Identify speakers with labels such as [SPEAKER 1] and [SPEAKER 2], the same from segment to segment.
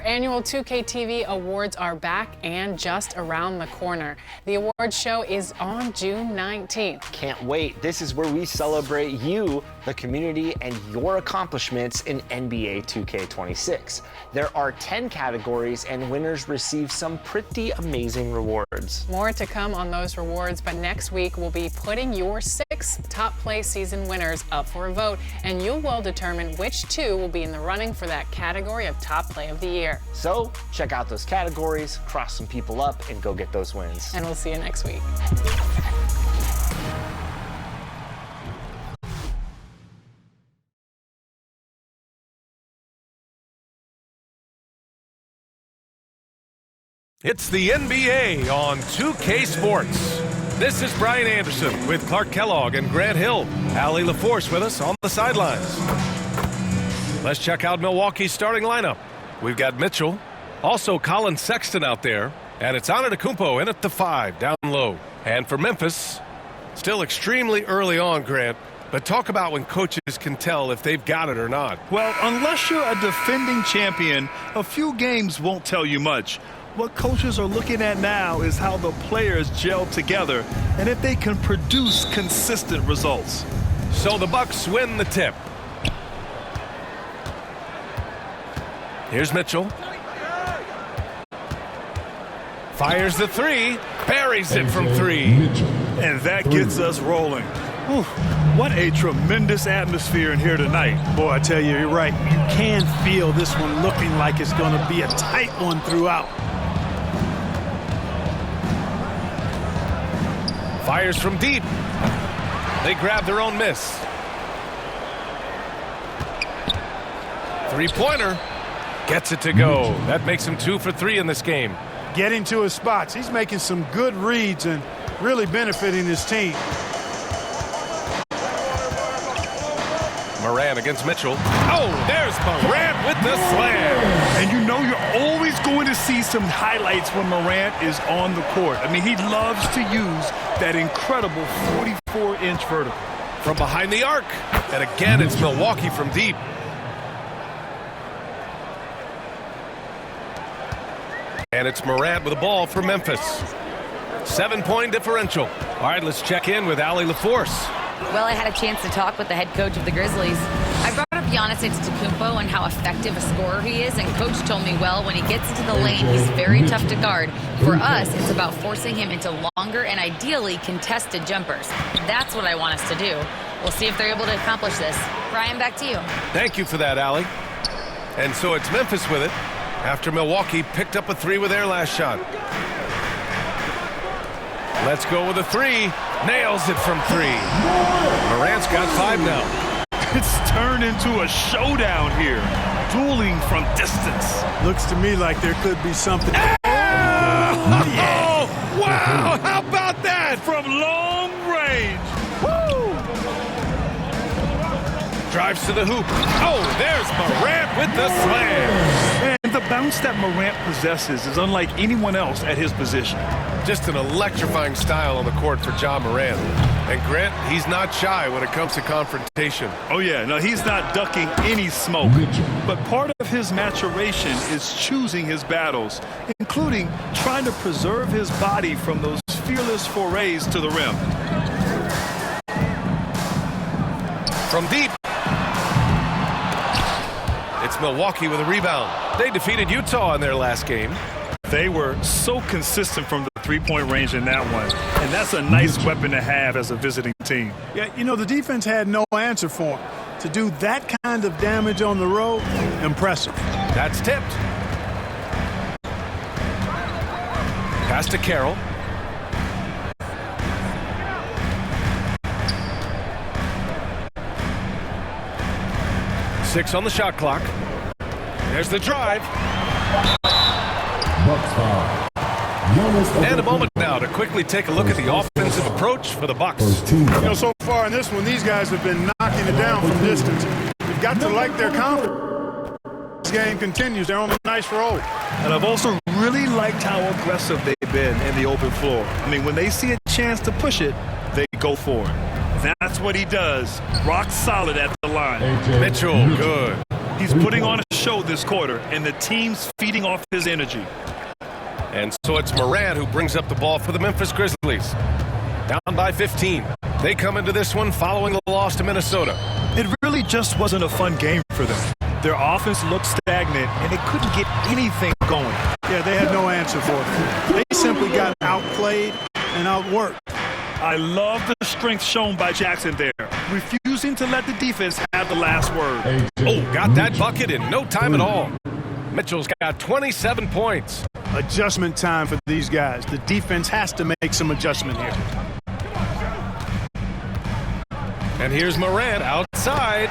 [SPEAKER 1] Our annual 2K TV Awards are back and just around the corner. The awards show is on June 19th.
[SPEAKER 2] Can't wait. This is where we celebrate you, the community, and your accomplishments in NBA 2K26. There are 10 categories, and winners receive some pretty amazing rewards.
[SPEAKER 1] More to come on those rewards, but next week we'll be putting your 6 top play season winners up for a vote, and you will determine which 2 will be in the running for that category of top play of the year.
[SPEAKER 2] So check out those categories, cross some people up, and go get those wins.
[SPEAKER 1] And we'll see you next week.
[SPEAKER 3] It's the NBA on 2K Sports. This is Brian Anderson with Clark Kellogg and Grant Hill. Allie LaForce with us on the sidelines. Let's check out Milwaukee's starting lineup. We've got Mitchell, also Colin Sexton out there, and it's Antetokounmpo in at the 5, down low. And for Memphis, still extremely early on, Grant, but talk about when coaches can tell if they've got it or not.
[SPEAKER 4] Well, unless you're a defending champion, a few games won't tell you much. What coaches are looking at now is how the players gel together and if they can produce consistent results.
[SPEAKER 3] So the Bucks win the tip. Here's Mitchell. Fires the 3, buries it from 3.
[SPEAKER 4] And that gets us rolling. Whew, what a tremendous atmosphere in here tonight.
[SPEAKER 5] Boy, I tell you, you're right. You can feel this one looking like it's going to be a tight one throughout.
[SPEAKER 3] Fires from deep. They grab their own miss. Three-pointer. Gets it to go. That makes him 2 for 3 in this game.
[SPEAKER 5] Getting to his spots. He's making some good reads and really benefiting his team.
[SPEAKER 3] Morant against Mitchell. Oh, there's Morant with the slam.
[SPEAKER 4] And you know you're always going to see some highlights when Morant is on the court. I mean, he loves to use that incredible 44-inch vertical.
[SPEAKER 3] From behind the arc. And again, it's Milwaukee from deep. And it's Morant with the ball for Memphis. 7-point differential. All right, let's check in with Allie LaForce.
[SPEAKER 6] Well, I had a chance to talk with the head coach of the Grizzlies. I brought up Giannis Antetokounmpo and how effective a scorer he is, and coach told me, well, when he gets into the lane, he's very tough to guard. For us, it's about forcing him into longer and ideally contested jumpers. That's what I want us to do. We'll see if they're able to accomplish this. Brian, back to you.
[SPEAKER 3] Thank you for that, Allie. And so it's Memphis with it after Milwaukee picked up a 3 with their last shot. Let's go with a 3. Nails it from 3. Morant's got 5 now.
[SPEAKER 4] It's turned into a showdown here. Dueling from distance.
[SPEAKER 5] Looks to me like there could be something.
[SPEAKER 3] Oh, wow! How about that?
[SPEAKER 4] From long range.
[SPEAKER 3] Woo! Drives to the hoop. Oh, there's Morant with the slam.
[SPEAKER 4] And the bounce that Morant possesses is unlike anyone else at his position.
[SPEAKER 3] Just an electrifying style on the court for Ja Morant. And Grant, he's not shy when it comes to confrontation.
[SPEAKER 4] Oh, yeah. No, he's not ducking any smoke. But part of his maturation is choosing his battles, including trying to preserve his body from those fearless forays to the rim.
[SPEAKER 3] From deep. It's Milwaukee with a rebound. They defeated Utah in their last game.
[SPEAKER 4] They were so consistent from the three-point range in that one. And that's a nice weapon to have as a visiting team.
[SPEAKER 5] Yeah, you know, the defense had no answer for him. To do that kind of damage on the road, impressive.
[SPEAKER 3] That's tipped. Pass to Carroll. Six on the shot clock. There's the drive. And a moment now to quickly take a look at the offensive approach for the Bucks.
[SPEAKER 5] You know, so far in this one, these guys have been knocking it down from distance. You've got to like their confidence. This game continues. They're on a nice roll.
[SPEAKER 4] And I've also really liked how aggressive they've been in the open floor. I mean, when they see a chance to push it, they go for it. That's what he does. Rock solid at the line.
[SPEAKER 3] Mitchell, good.
[SPEAKER 4] He's putting on a show this quarter, and the team's feeding off his energy.
[SPEAKER 3] And so it's Morant who brings up the ball for the Memphis Grizzlies. Down by 15. They come into this one following the loss to Minnesota.
[SPEAKER 4] It really just wasn't a fun game for them. Their offense looked stagnant, and they couldn't get anything going.
[SPEAKER 5] Yeah, they had no answer for it. They simply got outplayed and outworked.
[SPEAKER 4] I love the strength shown by Jackson there, refusing to let the defense have the last word.
[SPEAKER 3] Oh, got that bucket in no time at all. Mitchell's got 27 points.
[SPEAKER 5] Adjustment time for these guys. The defense has to make some adjustment here.
[SPEAKER 3] And here's Morant outside.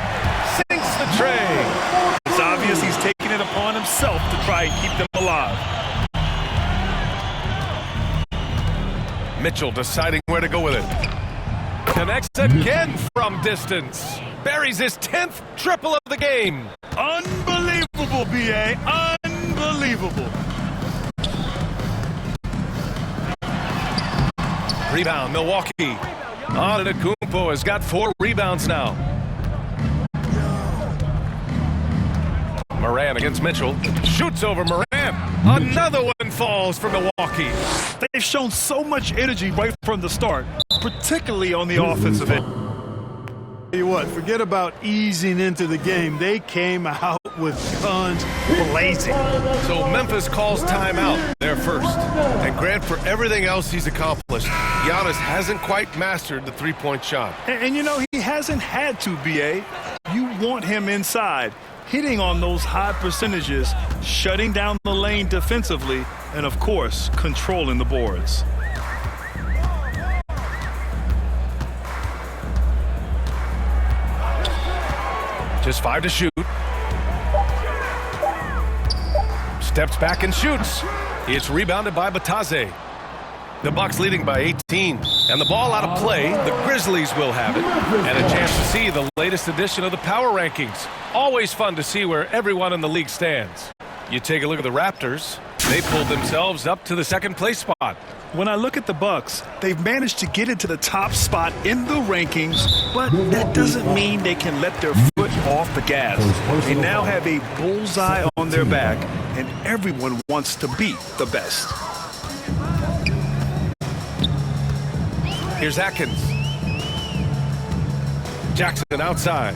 [SPEAKER 3] Sinks the tray.
[SPEAKER 4] It's obvious he's taking it upon himself to try and keep them alive. Mitchell deciding where to go with it.
[SPEAKER 3] Connects again from distance. Buries his 10th triple of the game.
[SPEAKER 4] Unbelievable, B.A. Unbelievable.
[SPEAKER 3] Rebound, Milwaukee. Antetokounmpo has got 4 rebounds now. Morant against Mitchell. Shoots over Morant. Another one falls for Milwaukee.
[SPEAKER 4] They've shown so much energy right from the start, particularly on the offensive end.
[SPEAKER 5] Tell you what, forget about easing into the game. They came out with guns blazing.
[SPEAKER 3] So Memphis calls timeout, their first. And Grant, for everything else he's accomplished, Giannis hasn't quite mastered the three-point shot.
[SPEAKER 4] And you know, he hasn't had to, B.A. You want him inside, hitting on those high percentages, shutting down the lane defensively, and, of course, controlling the boards.
[SPEAKER 3] Just 5 to shoot. Steps back and shoots. It's rebounded by Batase. The Bucks leading by 18. And the ball out of play. The Grizzlies will have it. And a chance to see the latest edition of the power rankings. Always fun to see where everyone in the league stands. You take a look at the Raptors. They pulled themselves up to the second place spot.
[SPEAKER 4] When I look at the Bucks, they've managed to get into the top spot in the rankings, but that doesn't mean they can let their foot off the gas. They now have a bullseye on their back, and everyone wants to beat the best.
[SPEAKER 3] Here's Atkins. Jackson outside.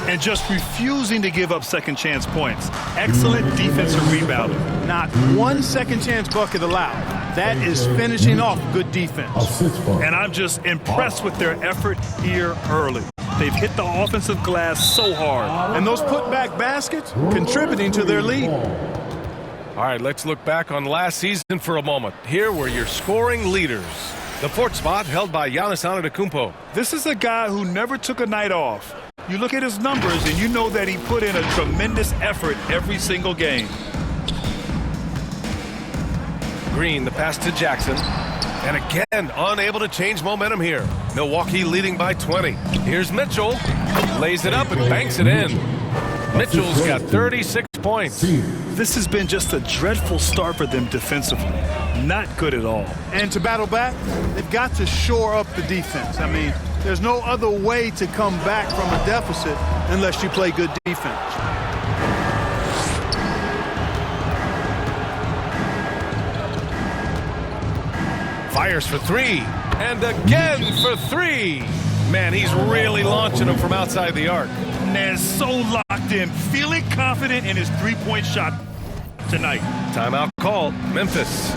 [SPEAKER 4] And just refusing to give up second chance points. Excellent defensive rebounding.
[SPEAKER 5] Not one second chance bucket allowed. That is finishing off good defense.
[SPEAKER 4] And I'm just impressed with their effort here early. They've hit the offensive glass so hard.
[SPEAKER 5] And those putback baskets contributing to their lead.
[SPEAKER 3] All right, let's look back on last season for a moment. Here were your scoring leaders. The 4th spot held by Giannis Antetokounmpo.
[SPEAKER 4] This is a guy who never took a night off. You look at his numbers and you know that he put in a tremendous effort every single game.
[SPEAKER 3] Green, the pass to Jackson. And again, unable to change momentum here. Milwaukee leading by 20. Here's Mitchell. Lays it up and banks it in. Mitchell's got 36 points.
[SPEAKER 4] This has been just a dreadful start for them defensively. Not good at all.
[SPEAKER 5] And to battle back, they've got to shore up the defense. I mean, there's no other way to come back from a deficit unless you play good defense.
[SPEAKER 3] Fires for 3. And again for 3. Man, he's really launching them from outside the arc.
[SPEAKER 4] Nez so locked in, feeling confident in his three-point shot tonight.
[SPEAKER 3] Timeout called. Memphis.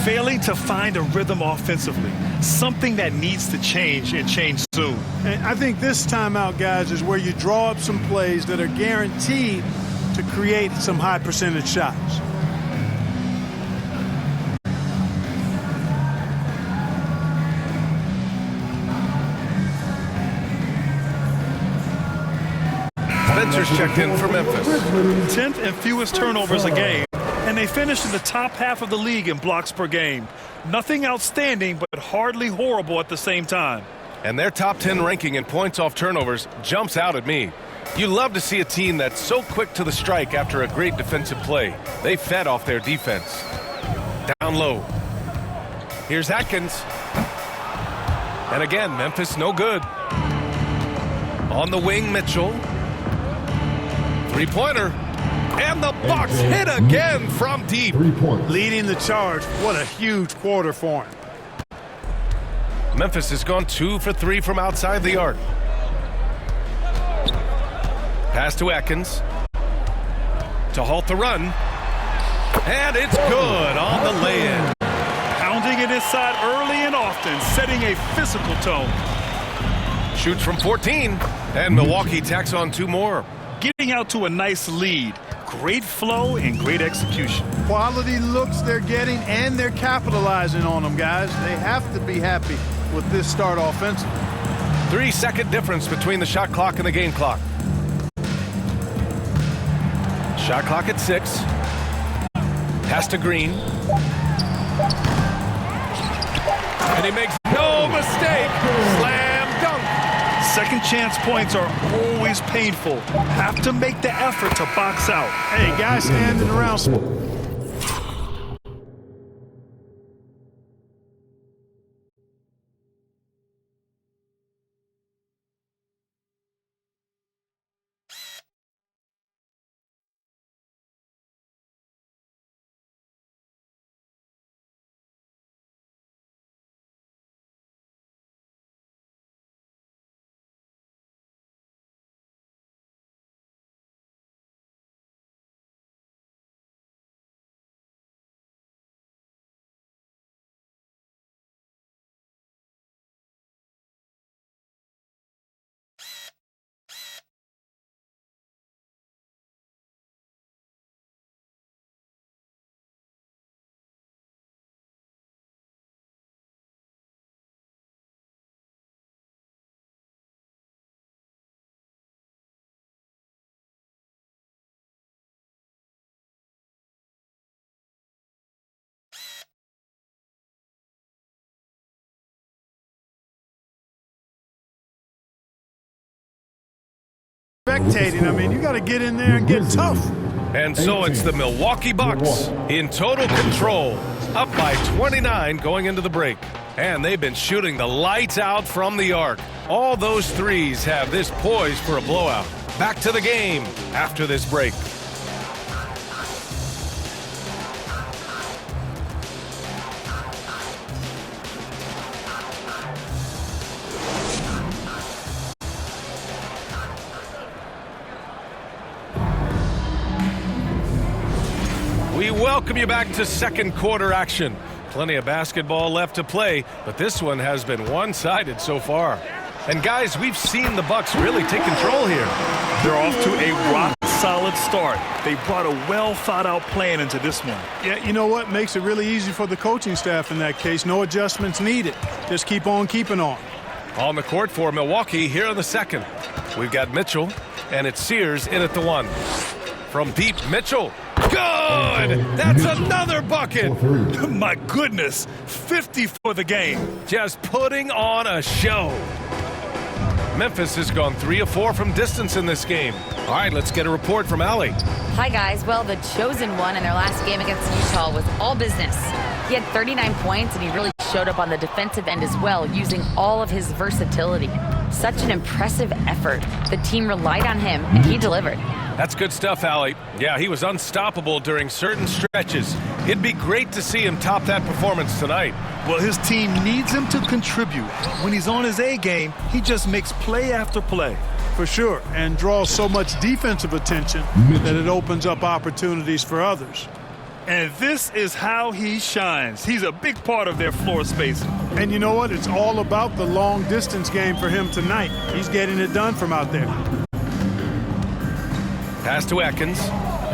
[SPEAKER 4] Failing to find a rhythm offensively. Something that needs to change and change soon.
[SPEAKER 5] And I think this timeout, guys, is where you draw up some plays that are guaranteed to create some high percentage shots.
[SPEAKER 3] Spencer's checked in for Memphis.
[SPEAKER 4] 10th and fewest turnovers a game, and they finished in the top half of the league in blocks per game. Nothing outstanding, but hardly horrible at the same time.
[SPEAKER 3] And their top 10 ranking in points off turnovers jumps out at me. You love to see a team that's so quick to the strike after a great defensive play. They fed off their defense. Down low. Here's Atkins. And again, Memphis no good. On the wing, Mitchell. Three-pointer. And the Bucks hit again from deep.
[SPEAKER 5] Leading the charge. What a huge quarter for him.
[SPEAKER 3] Memphis has gone 2 for 3 from outside the arc. Pass to Atkins. To halt the run. And it's good on the lay-in.
[SPEAKER 4] Pounding it inside early and often, setting a physical tone.
[SPEAKER 3] Shoots from 14. And Milwaukee tacks on 2 more.
[SPEAKER 4] Getting out to a nice lead. Great flow and great execution.
[SPEAKER 5] Quality looks they're getting, and they're capitalizing on them, guys. They have to be happy with this start offensively.
[SPEAKER 3] 3-second difference between the shot clock and the game clock. Shot clock at 6. Pass to Green. And he makes no mistake. Slam dunk.
[SPEAKER 4] Second chance points are always painful. Have to make the effort to box out.
[SPEAKER 5] Hey, guys standing around. Spectating, I mean, you got to get in there and get tough.
[SPEAKER 3] And so it's the Milwaukee Bucks in total control, up by 29 going into the break. And they've been shooting the lights out from the arc. All those threes have this poised for a blowout. Back to the game after this break. We welcome you back to second quarter action. Plenty of basketball left to play, but this one has been one-sided so far. And guys, we've seen the Bucks really take control here.
[SPEAKER 4] They're off to a rock-solid start. They brought a well-thought-out plan into this one.
[SPEAKER 5] Yeah, you know what? Makes it really easy for the coaching staff in that case. No adjustments needed. Just keep on keeping on.
[SPEAKER 3] On the court for Milwaukee here in the second. We've got Mitchell, and it's Sears in at the 1. From deep, Mitchell. Good! That's another bucket!
[SPEAKER 4] My goodness, 50 for the game.
[SPEAKER 3] Just putting on a show. Memphis has gone 3 of 4 from distance in this game. All right, let's get a report from Allie.
[SPEAKER 6] Hi, guys. Well, the chosen one in their last game against Utah was all business. He had 39 points, and he really showed up on the defensive end as well, using all of his versatility. Such an impressive effort. The team relied on him, and he delivered.
[SPEAKER 3] That's good stuff, Allie. Yeah, he was unstoppable during certain stretches. It'd be great to see him top that performance tonight.
[SPEAKER 4] Well, his team needs him to contribute. When he's on his A game, he just makes play after play.
[SPEAKER 5] For sure, and draws so much defensive attention that it opens up opportunities for others.
[SPEAKER 4] And this is how he shines. He's a big part of their floor spacing.
[SPEAKER 5] And you know what? It's all about the long distance game for him tonight. He's getting it done from out there.
[SPEAKER 3] Pass to Atkins.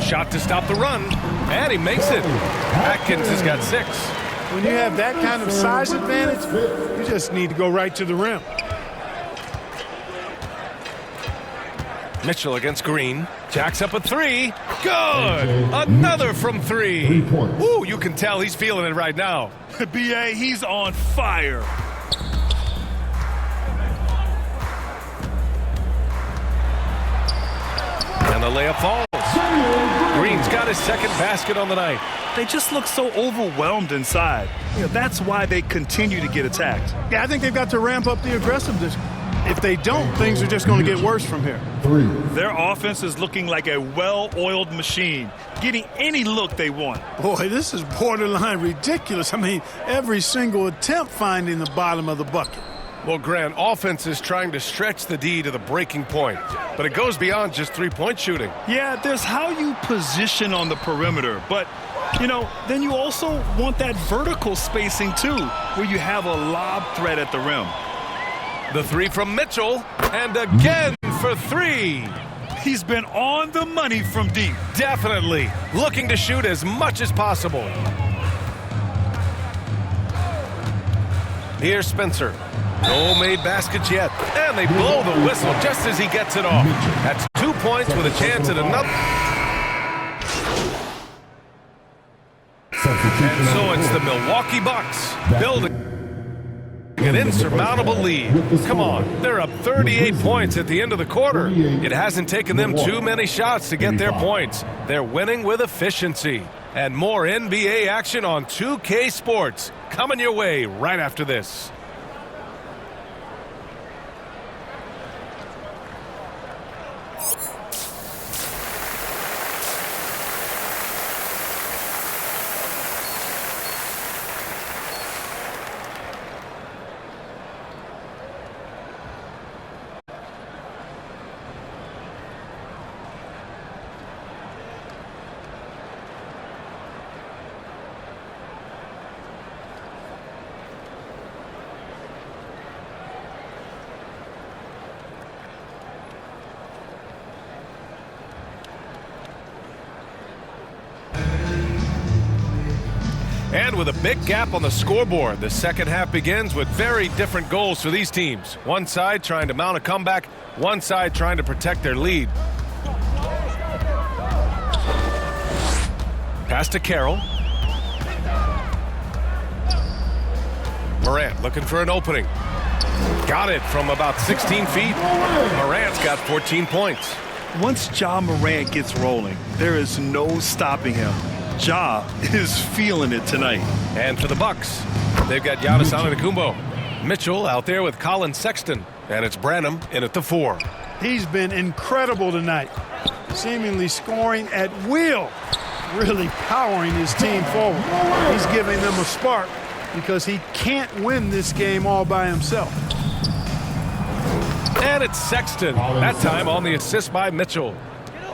[SPEAKER 3] Shot to stop the run. And he makes it. Atkins has got 6.
[SPEAKER 5] When you have that kind of size advantage, you just need to go right to the rim.
[SPEAKER 3] Mitchell against Green. Jacks up a 3. Good! Another from 3. Ooh, you can tell he's feeling it right now.
[SPEAKER 4] B.A., he's on fire.
[SPEAKER 3] And the layup falls. Green He's got his second basket on the night.
[SPEAKER 4] They just look so overwhelmed inside. That's why they continue to get attacked.
[SPEAKER 5] Yeah, I think they've got to ramp up the aggressiveness. If they don't, things are just going to get worse from here.
[SPEAKER 4] Their offense is looking like a well-oiled machine, getting any look they want.
[SPEAKER 5] Boy, this is borderline ridiculous. I mean, every single attempt finding the bottom of the bucket.
[SPEAKER 3] Well, Grant, offense is trying to stretch the D to the breaking point, but it goes beyond just three-point shooting.
[SPEAKER 4] Yeah, there's how you position on the perimeter, but, then you also want that vertical spacing, too, where you have a lob threat at the rim.
[SPEAKER 3] The three from Mitchell, and again for three.
[SPEAKER 4] He's been on the money from deep.
[SPEAKER 3] Definitely looking to shoot as much as possible. Here's Spencer. No made baskets yet, and they blow the whistle just as he gets it off. That's 2 points with a chance at another. And so it's the Milwaukee Bucks building an insurmountable lead. Come on, they're up 38 points at the end of the quarter. It hasn't taken them too many shots to get their points. They're winning with efficiency. And more NBA action on 2K Sports coming your way right after this. And with a big gap on the scoreboard, the second half begins with very different goals for these teams. One side trying to mount a comeback, one side trying to protect their lead. Pass to Carroll. Morant looking for an opening. Got it from about 16 feet. Morant's got 14 points.
[SPEAKER 4] Once Ja Morant gets rolling, there is no stopping him. Ja is feeling it tonight.
[SPEAKER 3] And for the Bucks, they've got Giannis Antetokounmpo. Mitchell out there with Colin Sexton. And it's Branham in at the 4.
[SPEAKER 5] He's been incredible tonight, seemingly scoring at will, really powering his team forward. He's giving them a spark because he can't win this game all by himself.
[SPEAKER 3] And it's Sexton, that time on the assist by Mitchell.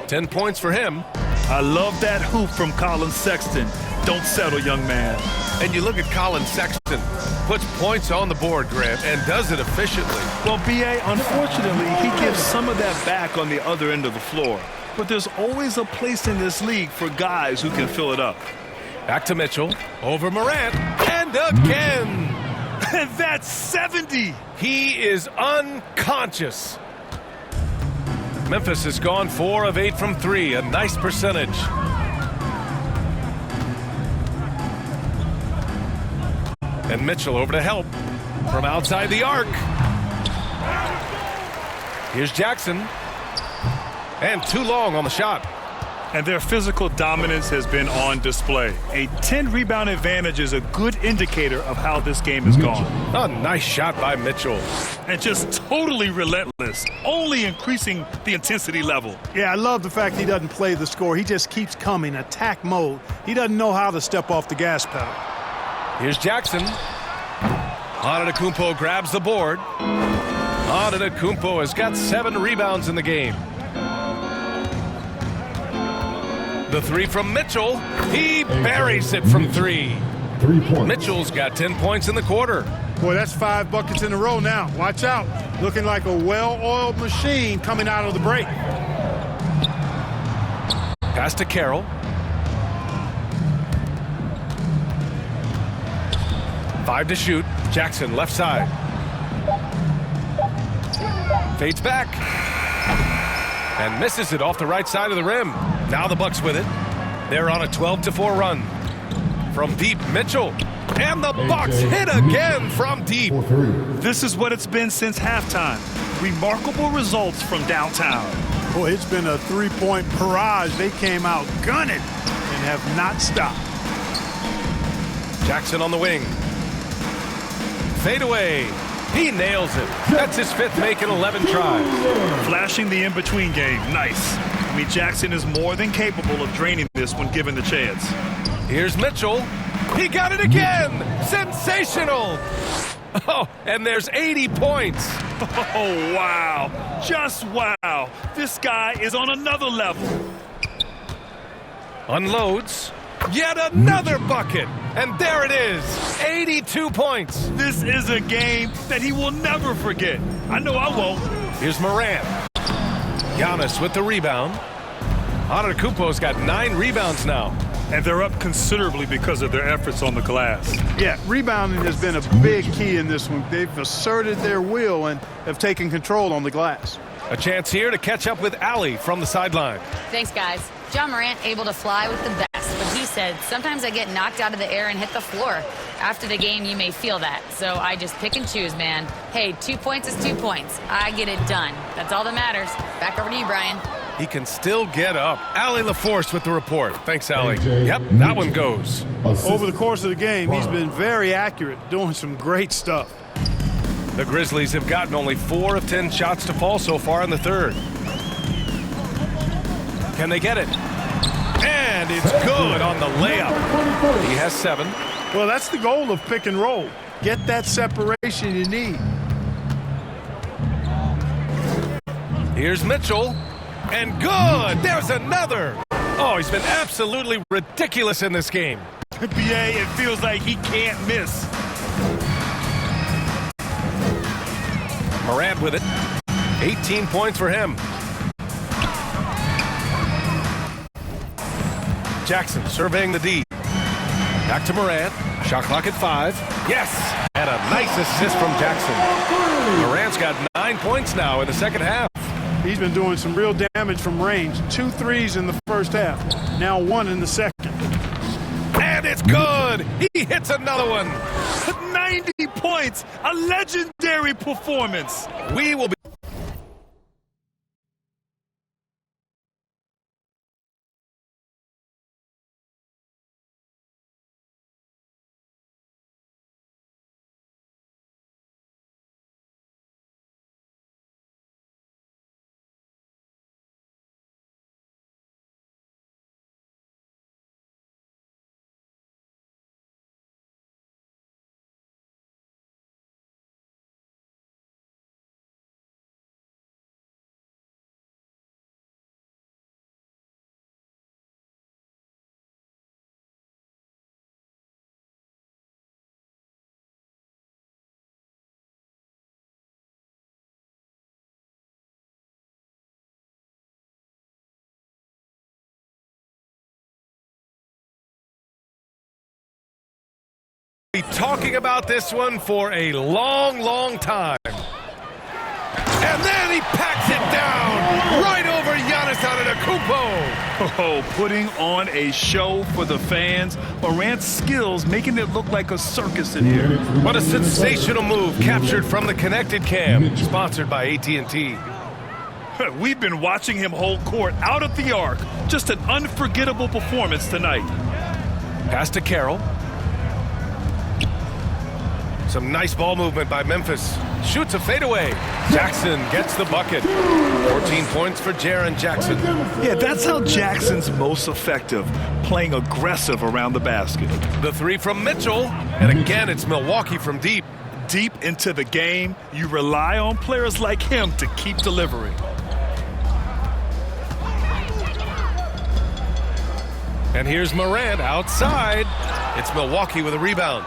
[SPEAKER 3] 10 points for him.
[SPEAKER 4] I love that hoop from Colin Sexton. Don't settle, young man.
[SPEAKER 3] And you look at Colin Sexton, puts points on the board, Grant, and does it efficiently.
[SPEAKER 4] Well, B.A., unfortunately, he gives some of that back on the other end of the floor. But there's always a place in this league for guys who can fill it up.
[SPEAKER 3] Back to Mitchell, over Morant, and again!
[SPEAKER 4] And that's 70!
[SPEAKER 3] He is unconscious. Memphis has gone 4 of 8 from 3, a nice percentage. And Mitchell over to help from outside the arc. Here's Jackson. And too long on the shot.
[SPEAKER 4] And their physical dominance has been on display. A 10-rebound advantage is a good indicator of how this game has gone.
[SPEAKER 3] A nice shot by Mitchell.
[SPEAKER 4] And just totally relentless, only increasing the intensity level.
[SPEAKER 5] Yeah, I love the fact he doesn't play the score. He just keeps coming, attack mode. He doesn't know how to step off the gas pedal.
[SPEAKER 3] Here's Jackson. Antetokounmpo grabs the board. Antetokounmpo has got 7 rebounds in the game. The 3 from Mitchell. He buries it from 3.
[SPEAKER 7] 3 points.
[SPEAKER 3] Mitchell's got 10 points in the quarter.
[SPEAKER 5] Boy, that's 5 buckets in a row now. Watch out. Looking like a well-oiled machine coming out of the break.
[SPEAKER 3] Pass to Carroll. Five to shoot. Jackson left side. Fades back. And misses it off the right side of the rim. Now the Bucks with it. They're on a 12-4 run. From deep, Mitchell. And the Bucks hit again from deep.
[SPEAKER 4] This is what it's been since halftime. Remarkable results from downtown.
[SPEAKER 5] Boy, it's been a three-point barrage. They came out gunning and have not stopped.
[SPEAKER 3] Jackson on the wing. Fade away. He nails it. That's his fifth make in 11 tries.
[SPEAKER 4] Flashing the in-between game. Nice. I mean, Jackson is more than capable of draining this when given the chance.
[SPEAKER 3] Here's Mitchell. He got it again. Sensational. Oh, and there's 80 points.
[SPEAKER 4] Oh, wow. Just wow. This guy is on another level.
[SPEAKER 3] Unloads. Yet another bucket. And there it is. 82 points.
[SPEAKER 4] This is a game that he will never forget. I know I won't.
[SPEAKER 3] Here's Morant. Giannis with the rebound. Antetokounmpo's got 9 rebounds now.
[SPEAKER 4] And they're up considerably because of their efforts on the glass.
[SPEAKER 5] Yeah, rebounding has been a big key in this one. They've asserted their will and have taken control on the glass.
[SPEAKER 3] A chance here to catch up with Allie from the sideline.
[SPEAKER 6] Thanks, guys. John Morant able to fly with the best, but he said, sometimes I get knocked out of the air and hit the floor. After the game, you may feel that, so I just pick and choose, man. Hey, 2 points is 2 points. I get it done. That's all that matters. Back over to you, Brian.
[SPEAKER 3] He can still get up. Allie LaForce with the report. Thanks, Allie. Yep, that one goes.
[SPEAKER 5] Over the course of the game, he's been very accurate, doing some great stuff.
[SPEAKER 3] The Grizzlies have gotten only 4 of 10 shots to fall so far in the third. Can they get it? And it's good on the layup. He has 7.
[SPEAKER 5] Well, that's the goal of pick and roll. Get that separation you need.
[SPEAKER 3] Here's Mitchell. And good! There's another! Oh, he's been absolutely ridiculous in this game.
[SPEAKER 4] BA, it feels like he can't miss.
[SPEAKER 3] Morant with it. 18 points for him. Jackson surveying the D. Back to Morant. Shot clock at 5. Yes! And a nice assist from Jackson. Morant's got 9 points now in the second half.
[SPEAKER 5] He's been doing some real damage from range. 2 threes in the first half. Now 1 in the second.
[SPEAKER 3] And it's good! He hits another one.
[SPEAKER 4] 90 points! A legendary performance.
[SPEAKER 3] We will be talking about this one for a long, long time. And then he packs it down right over Giannis Antetokounmpo.
[SPEAKER 4] Oh, putting on a show for the fans. Morant's skills making it look like a circus in here.
[SPEAKER 3] What a sensational move captured from the Connected Cam, sponsored by AT&T.
[SPEAKER 4] We've been watching him hold court out of the arc. Just an unforgettable performance tonight.
[SPEAKER 3] Pass to Carroll. Some nice ball movement by Memphis. Shoots a fadeaway. Jackson gets the bucket. 14 points for Jaren Jackson.
[SPEAKER 4] Yeah, that's how Jackson's most effective, playing aggressive around the basket.
[SPEAKER 3] The 3 from Mitchell. And again, it's Milwaukee from deep.
[SPEAKER 4] Deep into the game, you rely on players like him to keep delivering.
[SPEAKER 3] And here's Morant outside. It's Milwaukee with a rebound.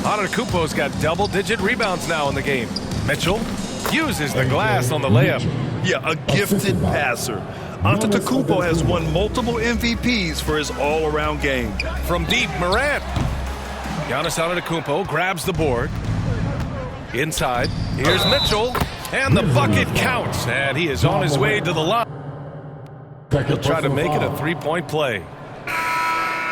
[SPEAKER 3] Antetokounmpo's got double-digit rebounds now in the game. Mitchell uses the glass on the layup.
[SPEAKER 4] Yeah, a gifted passer. Antetokounmpo has won multiple MVPs for his all-around game.
[SPEAKER 3] From deep, Morant. Giannis Antetokounmpo grabs the board. Inside, here's Mitchell. And the bucket counts. And he is on his way to the line. He'll try to make it a 3-point play.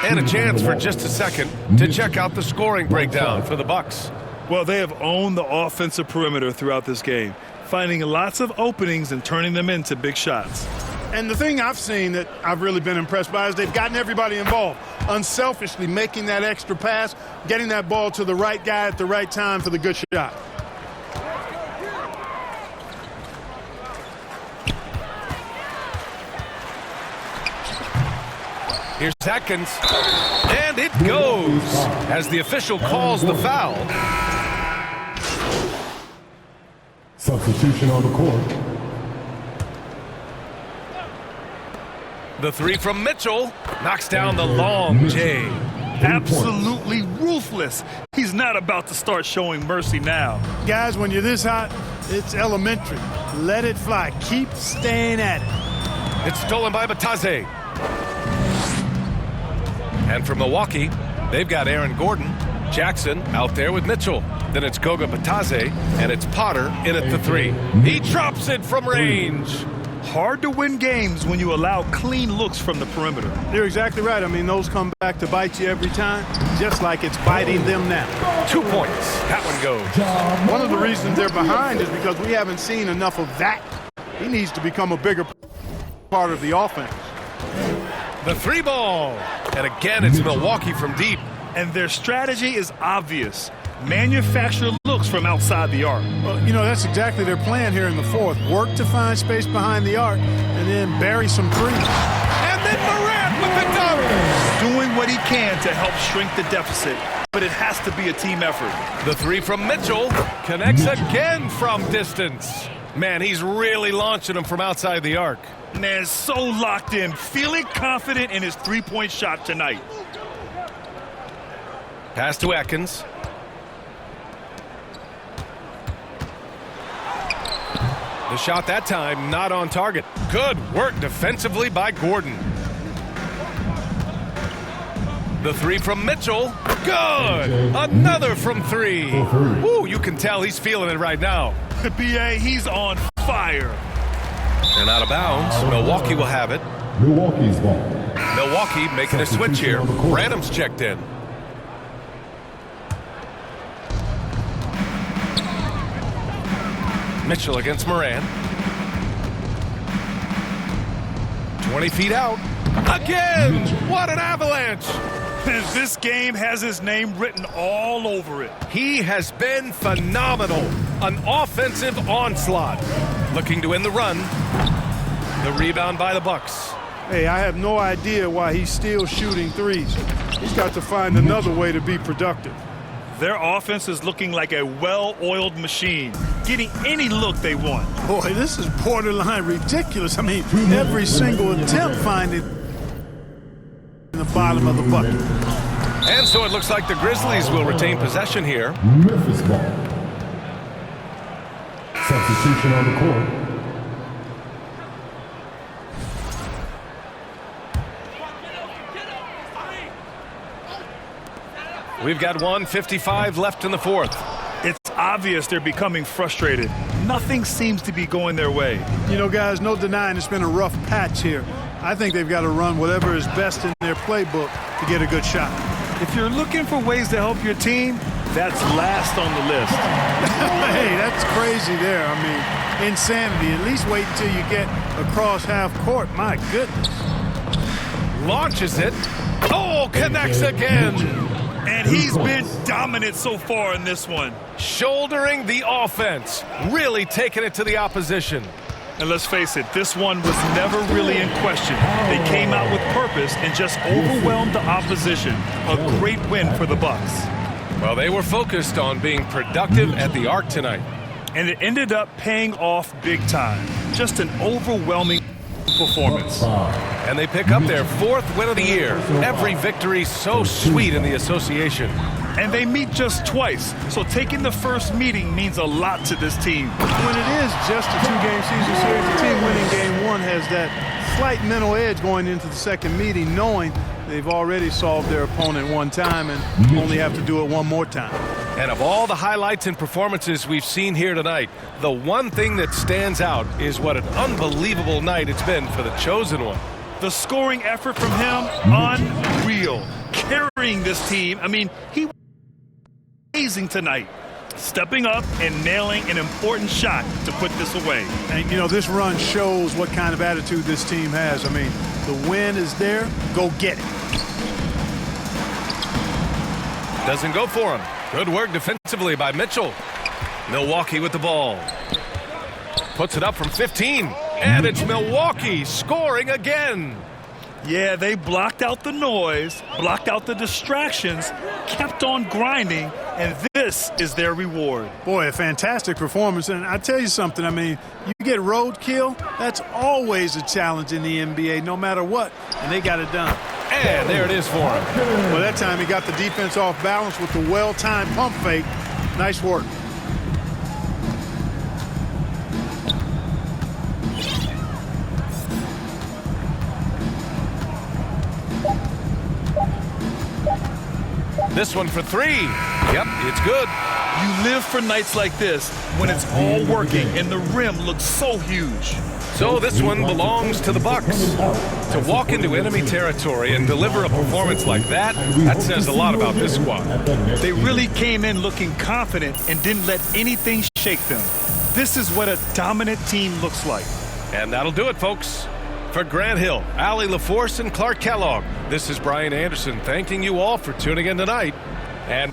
[SPEAKER 3] And a chance for just a second to check out the scoring breakdown for the Bucks.
[SPEAKER 4] Well, they have owned the offensive perimeter throughout this game, finding lots of openings and turning them into big shots.
[SPEAKER 5] And the thing I've seen that I've really been impressed by is they've gotten everybody involved, unselfishly making that extra pass, getting that ball to the right guy at the right time for the good shot.
[SPEAKER 3] Here's Atkins, and it goes as the official calls the foul.
[SPEAKER 7] Substitution on the court.
[SPEAKER 3] The three from Mitchell knocks down the long J.
[SPEAKER 4] Absolutely ruthless. He's not about to start showing mercy now.
[SPEAKER 5] Guys, when you're this hot, it's elementary. Let it fly. Keep staying at it.
[SPEAKER 3] It's stolen by Batase. And from Milwaukee, they've got Aaron Gordon. Jackson out there with Mitchell. Then it's Goga Batase, and it's Potter in at the three. He drops it from range.
[SPEAKER 4] Hard to win games when you allow clean looks from the perimeter.
[SPEAKER 5] You're exactly right. I mean, those come back to bite you every time, just like it's biting them now.
[SPEAKER 3] 2 points. That one goes.
[SPEAKER 5] One of the reasons they're behind is because we haven't seen enough of that. He needs to become a bigger part of the offense.
[SPEAKER 3] The three ball. And again, it's Milwaukee from deep.
[SPEAKER 4] And their strategy is obvious. Manufacture looks from outside the arc.
[SPEAKER 5] Well, you know, that's exactly their plan here in the fourth. Work to find space behind the arc and then bury some threes.
[SPEAKER 3] And then Morant with the dunk.
[SPEAKER 4] Doing what he can to help shrink the deficit, but it has to be a team effort.
[SPEAKER 3] The three from Mitchell connects again from distance. Man, he's really launching them from outside the arc.
[SPEAKER 4] Man, so locked in, feeling confident in his three-point shot tonight.
[SPEAKER 3] Pass to Atkins. The shot that time not on target. Good work defensively by Gordon. The three from Mitchell. Good. Another from three. Woo, you can tell he's feeling it right now.
[SPEAKER 4] The BA, he's on fire.
[SPEAKER 3] And out of bounds. Milwaukee will have it.
[SPEAKER 7] Milwaukee's ball.
[SPEAKER 3] Milwaukee making a switch here. Branham's checked in. Mitchell against Morant. 20 feet out. Again! What an avalanche!
[SPEAKER 4] This game has his name written all over it.
[SPEAKER 3] He has been phenomenal. An offensive onslaught. Looking to win the run. The rebound by the Bucks.
[SPEAKER 5] Hey, I have no idea why he's still shooting threes. He's got to find another way to be productive.
[SPEAKER 4] Their offense is looking like a well-oiled machine, getting any look they want.
[SPEAKER 5] Boy, this is borderline ridiculous. I mean, every single attempt finding in the bottom of the bucket.
[SPEAKER 3] And so it looks like the Grizzlies will retain possession here.
[SPEAKER 7] Memphis ball. Substitution on the court.
[SPEAKER 3] We've got 1:55 left in the fourth.
[SPEAKER 4] It's obvious they're becoming frustrated. Nothing seems to be going their way.
[SPEAKER 5] You know, guys, no denying it's been a rough patch here. I think they've got to run whatever is best in their playbook to get a good shot.
[SPEAKER 4] If you're looking for ways to help your team, that's last on the list.
[SPEAKER 5] Hey, that's crazy there. I mean, insanity. At least wait until you get across half court. My goodness.
[SPEAKER 3] Launches it. Oh, connects again.
[SPEAKER 4] And he's been dominant so far in this one.
[SPEAKER 3] Shouldering the offense. Really taking it to the opposition.
[SPEAKER 4] And let's face it, this one was never really in question. They came out with purpose and just overwhelmed the opposition. A great win for the Bucks.
[SPEAKER 3] Well, they were focused on being productive at the arc tonight.
[SPEAKER 4] And it ended up paying off big time. Just an overwhelming performance.
[SPEAKER 3] And they pick up their fourth win of the year. Every victory so sweet in the association.
[SPEAKER 4] And they meet just twice, so taking the first meeting means a lot to this team.
[SPEAKER 5] When it is just a two-game season series, the team winning game one has that slight mental edge going into the second meeting, knowing they've already solved their opponent one time and only have to do it one more time.
[SPEAKER 3] And of all the highlights and performances we've seen here tonight, the one thing that stands out is what an unbelievable night it's been for the chosen one.
[SPEAKER 4] The scoring effort from him, unreal. Carrying this team. I mean, he was amazing tonight. stepping up and nailing an important shot to put this away.
[SPEAKER 5] And, you know, this run shows what kind of attitude this team has. I mean, the win is there. Go get it.
[SPEAKER 3] Doesn't go for him. Good work defensively by Mitchell. Milwaukee with the ball. Puts it up from 15. And it's Milwaukee scoring again.
[SPEAKER 4] Yeah, they blocked out the noise, blocked out the distractions, kept on grinding, and this is their reward.
[SPEAKER 5] Boy, a fantastic performance. And I tell you something, I mean, you get roadkill, that's always a challenge in the NBA, no matter what. And they got it done.
[SPEAKER 3] And there it is for him.
[SPEAKER 5] Well, that time he got the defense off balance with the well-timed pump fake. Nice work.
[SPEAKER 3] This one for 3. Yep, it's good.
[SPEAKER 4] You live for nights like this when it's all working and the rim looks so huge.
[SPEAKER 3] So this one belongs to the Bucks. To walk into enemy territory and deliver a performance like that says a lot about this squad.
[SPEAKER 4] They really came in looking confident and didn't let anything shake them. This is what a dominant team looks like.
[SPEAKER 3] And that'll do it, folks. For Grant Hill, Allie LaForce, and Clark Kellogg, this is Brian Anderson thanking you all for tuning in tonight. And